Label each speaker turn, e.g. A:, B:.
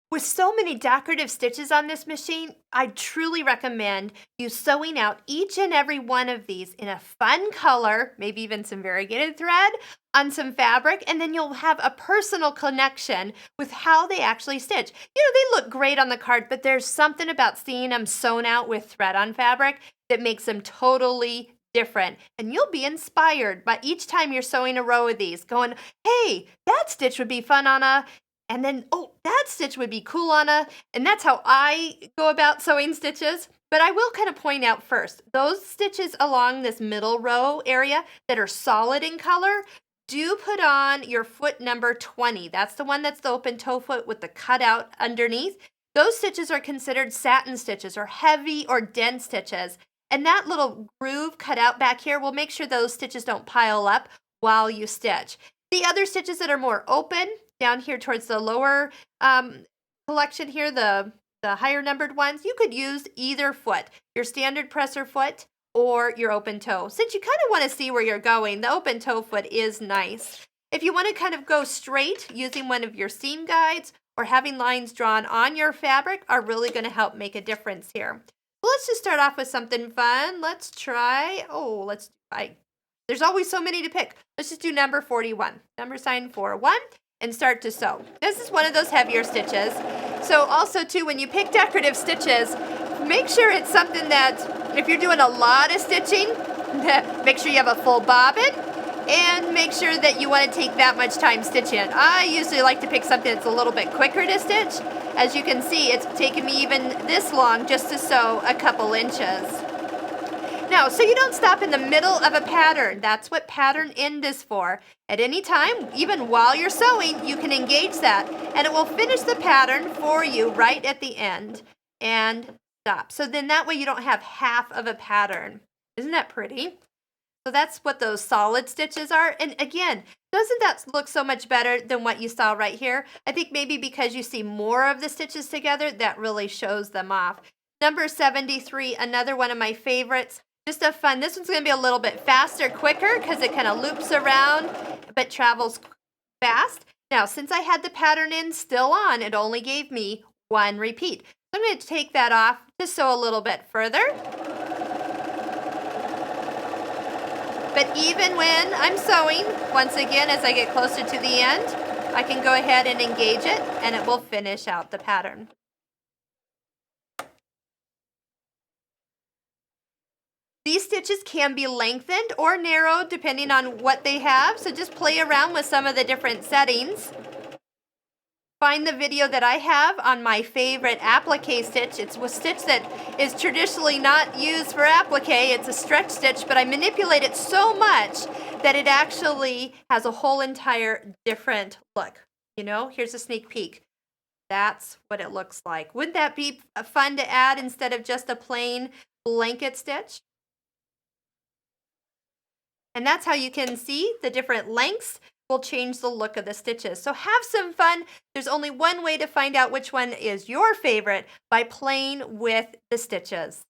A: With so many decorative stitches on this machine, I truly recommend you sewing out each and every one of these in a fun color, maybe even some variegated thread on some fabric, and then you'll have a personal connection with how they actually stitch. They look great on the card, but there's something about seeing them sewn out with thread on fabric that makes them totally different. And you'll be inspired by each time you're sewing a row of these, going, hey, that stitch would be fun on a and then, oh, that stitch would be cool on and that's how I go about sewing stitches. But I will kind of point out first, those stitches along this middle row area that are solid in color, do put on your foot number 20. That's the one that's the open toe foot with the cutout underneath. Those stitches are considered satin stitches or heavy or dense stitches. And that little groove cut out back here will make sure those stitches don't pile up while you stitch. The other stitches that are more open, down here towards the lower collection here, the higher numbered ones, you could use either foot, your standard presser foot or your open toe. Since you kind of want to see where you're going, the open toe foot is nice. If you want to kind of go straight, using one of your seam guides or having lines drawn on your fabric are really going to help make a difference here. Well, let's just start off with something fun. Let's try, there's always so many to pick. Let's just do number 41, number sign 41. And start to sew. This is one of those heavier stitches. So also too, when you pick decorative stitches, make sure it's something that if you're doing a lot of stitching, make sure you have a full bobbin and make sure that you want to take that much time stitching. I usually like to pick something that's a little bit quicker to stitch. As you can see, it's taken me even this long just to sew a couple inches. Now, so you don't stop in the middle of a pattern. That's what pattern end is for. At any time, even while you're sewing, you can engage that and it will finish the pattern for you right at the end and stop. So then that way you don't have half of a pattern. Isn't that pretty? So that's what those solid stitches are. And again, doesn't that look so much better than what you saw right here? I think maybe because you see more of the stitches together, that really shows them off. Number 73, another one of my favorites. Just a fun, this one's going to be a little bit faster, quicker, because it kind of loops around, but travels fast. Now, since I had the pattern in still on, it only gave me one repeat. So I'm going to take that off to sew a little bit further. But even when I'm sewing, once again, as I get closer to the end, I can go ahead and engage it, and it will finish out the pattern. These stitches can be lengthened or narrowed depending on what they have, so just play around with some of the different settings. Find the video that I have on my favorite applique stitch. It's a stitch that is traditionally not used for applique. It's a stretch stitch, but I manipulate it so much that it actually has a whole entire different look. Here's a sneak peek. That's what it looks like. Wouldn't that be fun to add instead of just a plain blanket stitch? And that's how you can see the different lengths will change the look of the stitches. So have some fun. There's only one way to find out which one is your favorite, by playing with the stitches.